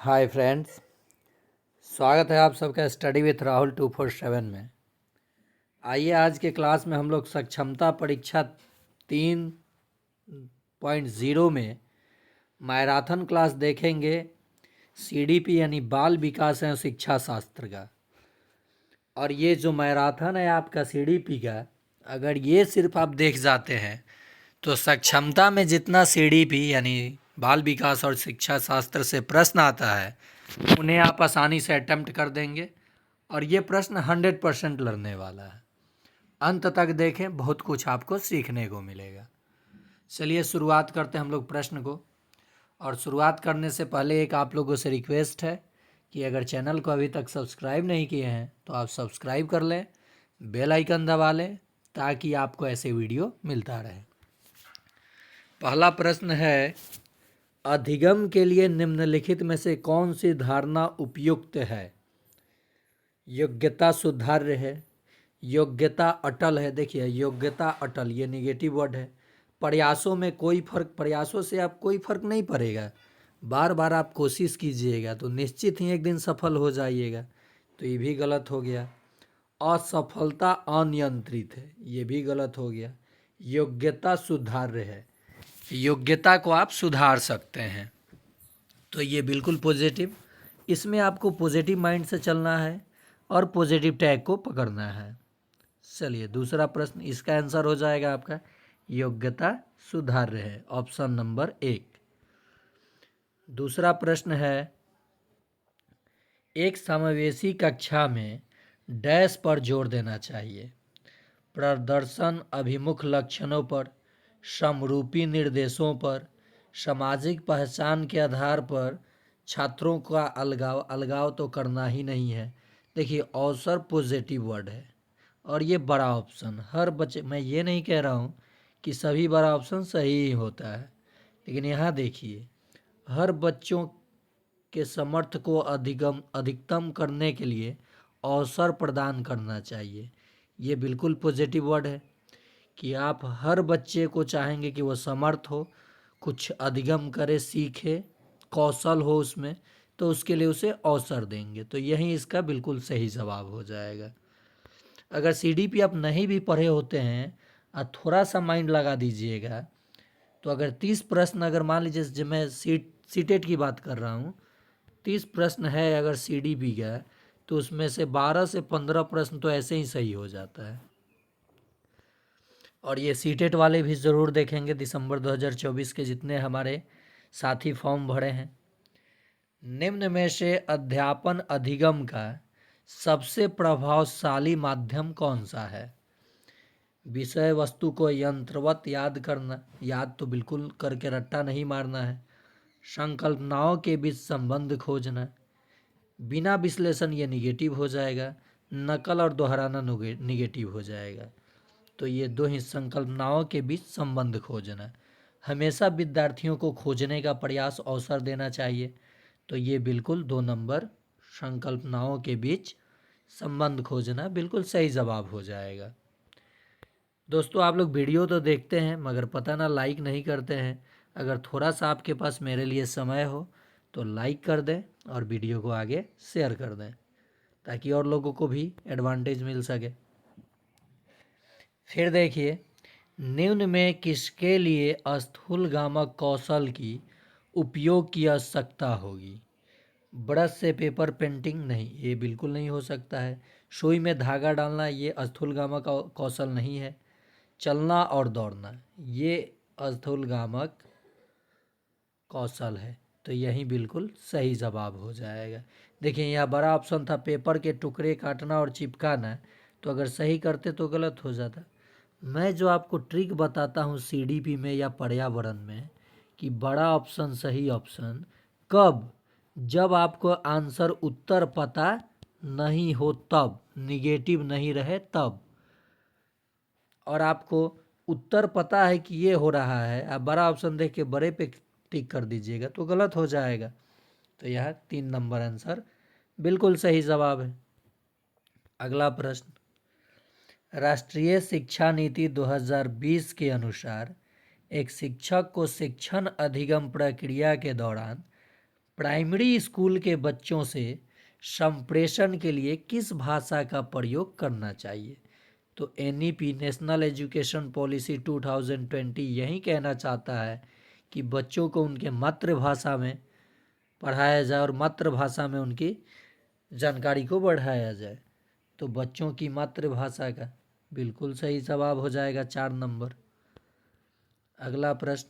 Hi friends, स्वागत है आप सबका स्टडी विथ राहुल 247 में। आइए आज के क्लास में हम लोग सक्षमता परीक्षा 3.0 में मैराथन क्लास देखेंगे। सीडीपी यानी बाल विकास एवं शिक्षा शास्त्र का। और ये जो मैराथन है आपका सीडीपी का, अगर ये सिर्फ आप देख जाते हैं तो सक्षमता में जितना सीडीपी यानी बाल विकास और शिक्षा शास्त्र से प्रश्न आता है उन्हें आप आसानी से अटेम्प्ट कर देंगे। और ये प्रश्न 100% लड़ने वाला है। अंत तक देखें, बहुत कुछ आपको सीखने को मिलेगा। चलिए शुरुआत करते हैं हम लोग प्रश्न को। और शुरुआत करने से पहले एक आप लोगों से रिक्वेस्ट है कि अगर चैनल को अभी तक सब्सक्राइब नहीं किए हैं तो आप सब्सक्राइब कर लें, बेल आइकन दबा लें ताकि आपको ऐसे वीडियो मिलता रहे। पहला प्रश्न है, अधिगम के लिए निम्नलिखित में से कौन सी धारणा उपयुक्त है? योग्यता सुधार्य है, योग्यता अटल है। देखिए योग्यता अटल ये निगेटिव वर्ड है। प्रयासों में कोई फर्क, प्रयासों से आप कोई फर्क नहीं पड़ेगा। बार बार आप कोशिश कीजिएगा तो निश्चित ही एक दिन सफल हो जाइएगा, तो ये भी गलत हो गया। असफलता अनियंत्रित है, ये भी गलत हो गया। योग्यता सुधार्य है, योग्यता को आप सुधार सकते हैं, तो ये बिल्कुल पॉजिटिव। इसमें आपको पॉजिटिव माइंड से चलना है और पॉजिटिव टैग को पकड़ना है। चलिए दूसरा प्रश्न, इसका आंसर हो जाएगा आपका योग्यता सुधार्य है, ऑप्शन नंबर 1। दूसरा प्रश्न है, एक समावेशी कक्षा में डैश पर जोर देना चाहिए? प्रदर्शन अभिमुख लक्षणों पर, समरूपी निर्देशों पर, सामाजिक पहचान के आधार पर, छात्रों का अलगाव। अलगाव तो करना ही नहीं है। देखिए अवसर पॉजिटिव वर्ड है और ये बड़ा ऑप्शन हर बच्चे, मैं ये नहीं कह रहा हूँ कि सभी बड़ा ऑप्शन सही ही होता है, लेकिन यहाँ देखिए हर बच्चों के समर्थ को अधिकतम करने के लिए अवसर प्रदान करना चाहिए। ये बिल्कुल पॉजिटिव वर्ड है कि आप हर बच्चे को चाहेंगे कि वो समर्थ हो, कुछ अधिगम करे, सीखे, कौशल हो उसमें, तो उसके लिए उसे अवसर देंगे। तो यही इसका बिल्कुल सही जवाब हो जाएगा। अगर सीडीपी आप नहीं भी पढ़े होते हैं और थोड़ा सा माइंड लगा दीजिएगा तो अगर 30 प्रश्न, अगर मान लीजिए जब मैं सीटेट की बात कर रहा हूँ, 30 प्रश्न है अगर सीडीपी का, तो उसमें से 12 से 15 प्रश्न तो ऐसे ही सही हो जाता है। और ये सीटेट वाले भी ज़रूर देखेंगे, दिसंबर 2024 के जितने हमारे साथी फॉर्म भरे हैं। निम्न में से अध्यापन अधिगम का सबसे प्रभावशाली माध्यम कौन सा है? विषय वस्तु को यंत्रवत याद करना, याद तो बिल्कुल करके रट्टा नहीं मारना है। संकल्पनाओं के बीच संबंध खोजना, बिना विश्लेषण ये निगेटिव हो जाएगा। नकल और दोहराना निगेटिव हो जाएगा। तो ये दो ही, संकल्पनाओं के बीच संबंध खोजना, हमेशा विद्यार्थियों को खोजने का प्रयास, अवसर देना चाहिए, तो ये बिल्कुल 2 नंबर, संकल्पनाओं के बीच संबंध खोजना बिल्कुल सही जवाब हो जाएगा। दोस्तों आप लोग वीडियो तो देखते हैं मगर पता ना लाइक नहीं करते हैं। अगर थोड़ा सा आपके पास मेरे लिए समय हो तो लाइक कर दें और वीडियो को आगे शेयर कर दें ताकि और लोगों को भी एडवांटेज मिल सके। फिर देखिए, निम्न में किसके लिए स्थूलगामक कौशल की उपयोग की आवश्यकता होगी? ब्रश से पेपर पेंटिंग नहीं, ये बिल्कुल नहीं हो सकता है। सुई में धागा डालना, ये स्थूलगामक कौशल नहीं है। चलना और दौड़ना, ये स्थूलगामक कौशल है, तो यही बिल्कुल सही जवाब हो जाएगा। देखिए यहाँ बड़ा ऑप्शन था पेपर के टुकड़े काटना और चिपकाना, तो अगर सही करते तो गलत हो जाता। मैं जो आपको ट्रिक बताता हूँ सीडीपी में या पर्यावरण में कि बड़ा ऑप्शन सही ऑप्शन कब, जब आपको आंसर उत्तर पता नहीं हो तब, निगेटिव नहीं रहे तब। और आपको उत्तर पता है कि ये हो रहा है, आप बड़ा ऑप्शन देख के बड़े पे टिक कर दीजिएगा तो गलत हो जाएगा। तो यह 3 नंबर आंसर बिल्कुल सही जवाब है। अगला प्रश्न, राष्ट्रीय शिक्षा नीति 2020 के अनुसार एक शिक्षक को शिक्षण अधिगम प्रक्रिया के दौरान प्राइमरी स्कूल के बच्चों से संप्रेषण के लिए किस भाषा का प्रयोग करना चाहिए? तो एनईपी नेशनल एजुकेशन पॉलिसी 2020 यही कहना चाहता है कि बच्चों को उनके मातृभाषा में पढ़ाया जाए और मातृभाषा में उनकी जानकारी को बढ़ाया जाए। तो बच्चों की मातृभाषा का बिल्कुल सही जवाब हो जाएगा 4 नंबर। अगला प्रश्न,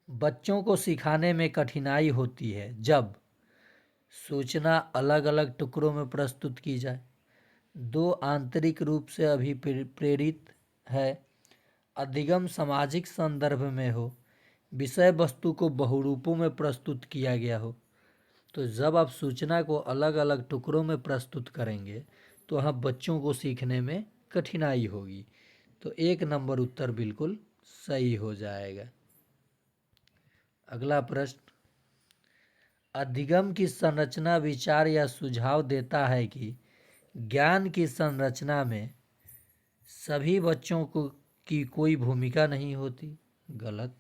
बच्चों को सिखाने में कठिनाई होती है जब सूचना अलग अलग टुकड़ों में प्रस्तुत की जाए, दो आंतरिक रूप से अभिप्रेरित है, अधिगम सामाजिक संदर्भ में हो, विषय वस्तु को बहुरूपों में प्रस्तुत किया गया हो। तो जब आप सूचना को अलग अलग टुकड़ों में प्रस्तुत करेंगे तो वहाँ बच्चों को सीखने में कठिनाई होगी। तो 1 नंबर उत्तर बिल्कुल सही हो जाएगा। अगला प्रश्न, अधिगम की संरचना विचार या सुझाव देता है कि ज्ञान की संरचना में सभी बच्चों को की कोई भूमिका नहीं होती। गलत।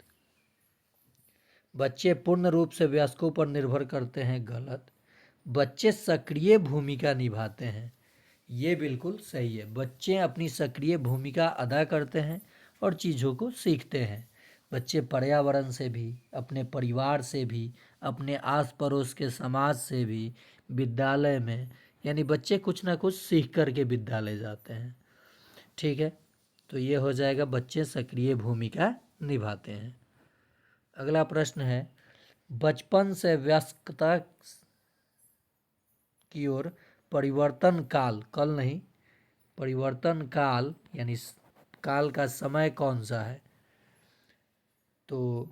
बच्चे पूर्ण रूप से वयस्कों पर निर्भर करते हैं। गलत। बच्चे सक्रिय भूमिका निभाते हैं। ये बिल्कुल सही है। बच्चे अपनी सक्रिय भूमिका अदा करते हैं और चीज़ों को सीखते हैं। बच्चे पर्यावरण से भी, अपने परिवार से भी, अपने आस पड़ोस के समाज से भी, विद्यालय में, यानी बच्चे कुछ ना कुछ सीख कर के विद्यालय जाते हैं। ठीक है, तो ये हो जाएगा बच्चे सक्रिय भूमिका निभाते हैं। अगला प्रश्न है, बचपन से वयस्कता की ओर परिवर्तन काल, कल नहीं, परिवर्तन काल यानी काल का समय कौन सा है? तो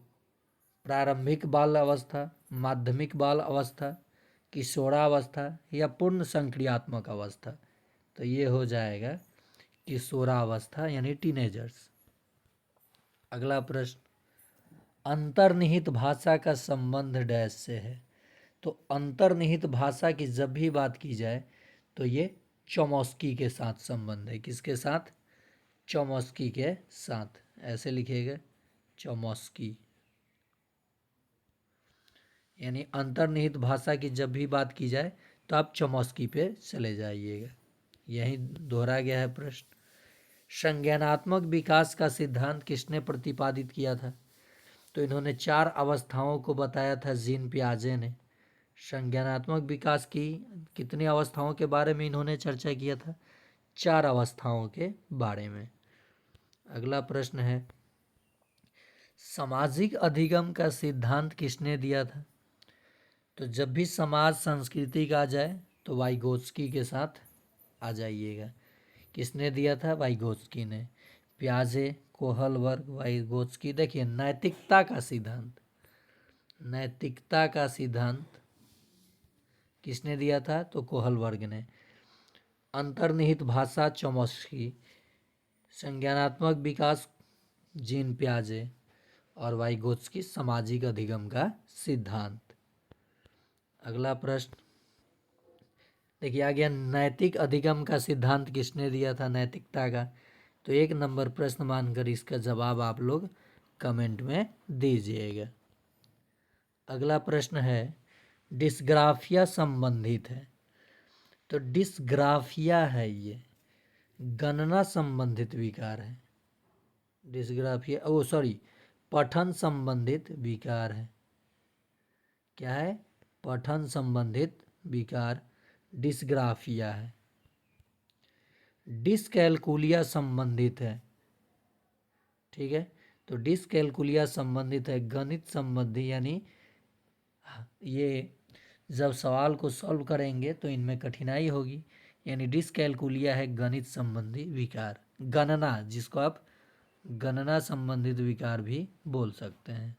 प्रारंभिक बाल अवस्था, माध्यमिक बाल अवस्था, किशोरावस्था या पूर्ण संक्रियात्मक अवस्था। तो ये हो जाएगा किशोरावस्था यानी टीनेजर्स। अगला प्रश्न, अंतर्निहित भाषा का संबंध डैश से है? तो अंतर्निहित भाषा की जब भी बात की जाए तो ये चॉम्स्की के साथ संबंध है। किसके साथ? चॉम्स्की के साथ। ऐसे लिखिएगा, चॉम्स्की। यानी अंतर्निहित भाषा की जब भी बात की जाए तो आप चॉम्स्की पे चले जाइएगा। यही दोहरा गया है प्रश्न। संज्ञानात्मक विकास का सिद्धांत किसने प्रतिपादित किया था? तो इन्होंने 4 अवस्थाओं को बताया था जीन पियाजे ने। संज्ञानात्मक विकास की कितनी अवस्थाओं के बारे में इन्होंने चर्चा किया था? 4 अवस्थाओं के बारे में। अगला प्रश्न है, सामाजिक अधिगम का सिद्धांत किसने दिया था? तो जब भी समाज संस्कृति का आ जाए तो वाइगोत्स्की के साथ आ जाइएगा। किसने दिया था? वाइगोत्स्की ने। पियाजे, कोहलबर्ग, वाइगोत्स्की। देखिए, नैतिकता का सिद्धांत, नैतिकता का सिद्धांत किसने दिया था? तो कोहलबर्ग ने। अंतर्निहित भाषा चॉम्स्की, संज्ञानात्मक विकास जीन पियाजे और वाइगोत्स्की सामाजिक अधिगम का सिद्धांत। अगला प्रश्न देखिए आ गया, नैतिक अधिगम का सिद्धांत किसने दिया था? नैतिकता का। तो 1 नंबर प्रश्न मानकर इसका जवाब आप लोग कमेंट में दीजिएगा। अगला प्रश्न है, डिस्ग्राफिया संबंधित है? तो डिस्ग्राफिया है ये गणना संबंधित विकार है। डिस्ग्राफिया, ओ सॉरी, पठन संबंधित विकार है। क्या है? पठन संबंधित विकार डिस्ग्राफिया है। डिसकैलकुलिया संबंधित है। ठीक है, तो डिसकैलकुलिया संबंधित है गणित संबंधी, यानी ये जब सवाल को सॉल्व करेंगे तो इनमें कठिनाई होगी, यानी डिसकैलकुलिया है गणित संबंधी विकार। गणना, जिसको आप गणना संबंधित विकार भी बोल सकते हैं।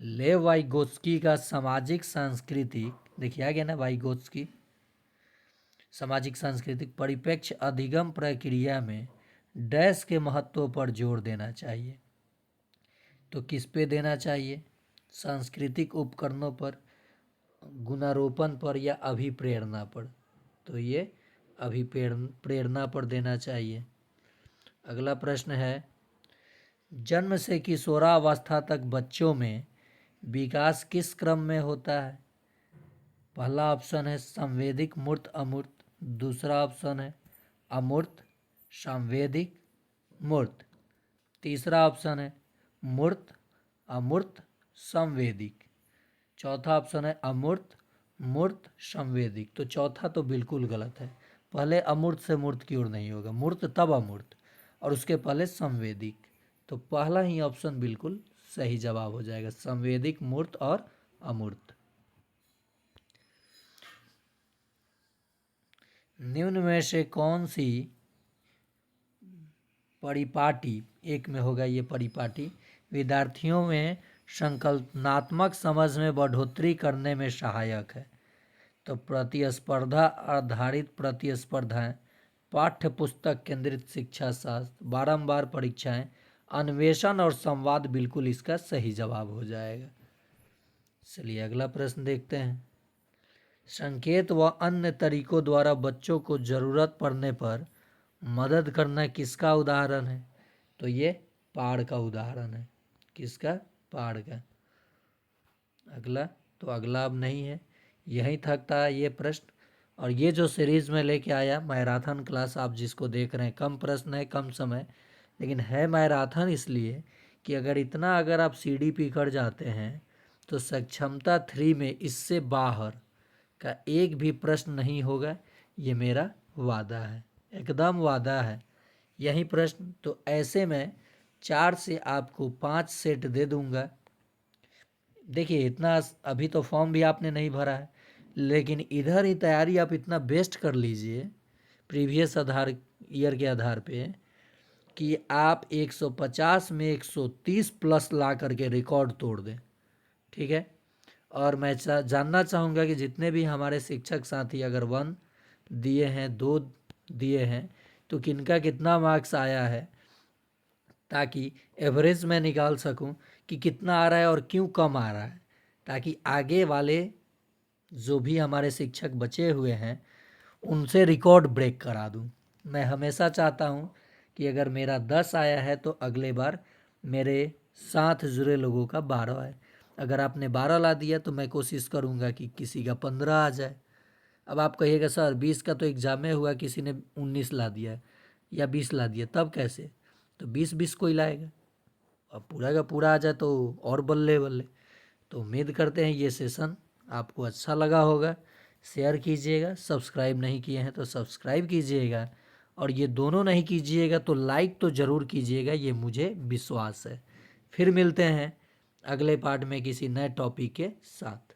लेव वाइगोत्स्की का सामाजिक सांस्कृतिक, देखिए आ गया ना वाइगोत्स्की, सामाजिक सांस्कृतिक परिप्रेक्ष्य अधिगम प्रक्रिया में डैश के महत्व पर जोर देना चाहिए। तो किस पे देना चाहिए? सांस्कृतिक उपकरणों पर, गुणारोपण पर या अभिप्रेरणा पर? तो ये अभिप्रेरणा पर देना चाहिए। अगला प्रश्न है, जन्म से किशोरावस्था तक बच्चों में विकास किस क्रम में होता है? पहला ऑप्शन है संवेदिक मूर्त अमूर्त, दूसरा ऑप्शन है अमूर्त संवेदिक मूर्त, तीसरा ऑप्शन है मूर्त अमूर्त संवेदिक, चौथा ऑप्शन है अमूर्त मूर्त संवेदिक। तो चौथा तो बिल्कुल गलत है, पहले अमूर्त से मूर्त की ओर नहीं होगा, मूर्त तब अमूर्त और उसके पहले संवेदिक। तो पहला ही ऑप्शन बिल्कुल सही जवाब हो जाएगा, संवेदिक मूर्त और अमूर्त। निम्न में से कौन सी परिपाटी, एक में होगा ये परिपाटी, विद्यार्थियों में संकल्पनात्मक समझ में बढ़ोतरी करने में सहायक है? तो प्रतिस्पर्धा आधारित प्रतिस्पर्धाएं, पाठ्य पुस्तक केंद्रित शिक्षा शास्त्र, बारंबार परीक्षाएं, अन्वेषण और संवाद बिल्कुल इसका सही जवाब हो जाएगा। चलिए अगला प्रश्न देखते हैं। संकेत व अन्य तरीकों द्वारा बच्चों को जरूरत पड़ने पर मदद करना किसका उदाहरण है? तो ये पाढ़ का उदाहरण है। किसका? पाढ़ का। अगला तो अगला अब नहीं है, यहीं तक था ये प्रश्न। और ये जो सीरीज में लेके आया मैराथन क्लास, आप जिसको देख रहे हैं, कम प्रश्न है कम समय, लेकिन है मैराथन इसलिए कि अगर आप CDP कर जाते हैं तो सक्षमता 3 में इससे बाहर का एक भी प्रश्न नहीं होगा, ये मेरा वादा है, एकदम वादा है। यही प्रश्न तो ऐसे में 4 से आपको 5 सेट दे दूंगा। देखिए इतना अभी तो फॉर्म भी आपने नहीं भरा है, लेकिन इधर ही तैयारी आप इतना बेस्ट कर लीजिए प्रीवियस ईयर के आधार पे कि आप 150 में 130 प्लस ला करके रिकॉर्ड तोड़ दें। ठीक है, और मैं जानना चाहूँगा कि जितने भी हमारे शिक्षक साथी अगर 1 दिए हैं, 2 दिए हैं, तो किनका कितना मार्क्स आया है, ताकि एवरेज मैं निकाल सकूं कि कितना आ रहा है और क्यों कम आ रहा है, ताकि आगे वाले जो भी हमारे शिक्षक बचे हुए हैं उनसे रिकॉर्ड ब्रेक करा दूं। मैं हमेशा चाहता हूं कि अगर मेरा 10 आया है तो अगले बार मेरे साथ जुड़े लोगों का 12 आए। अगर आपने 12 ला दिया तो मैं कोशिश करूंगा कि किसी का 15 आ जाए। अब आप कहिएगा सर 20 का तो एग्जाम में हुआ, किसी ने 19 ला दिया या 20 ला दिया, तब कैसे? तो 20-20 कोई लाएगा, अब पूरा का पूरा आ जाए तो और बल्ले बल्ले। तो उम्मीद करते हैं ये सेशन आपको अच्छा लगा होगा। शेयर कीजिएगा, सब्सक्राइब नहीं किए हैं तो सब्सक्राइब कीजिएगा, और ये दोनों नहीं कीजिएगा तो लाइक तो ज़रूर कीजिएगा, ये मुझे विश्वास है। फिर मिलते हैं अगले पार्ट में किसी नए टॉपिक के साथ।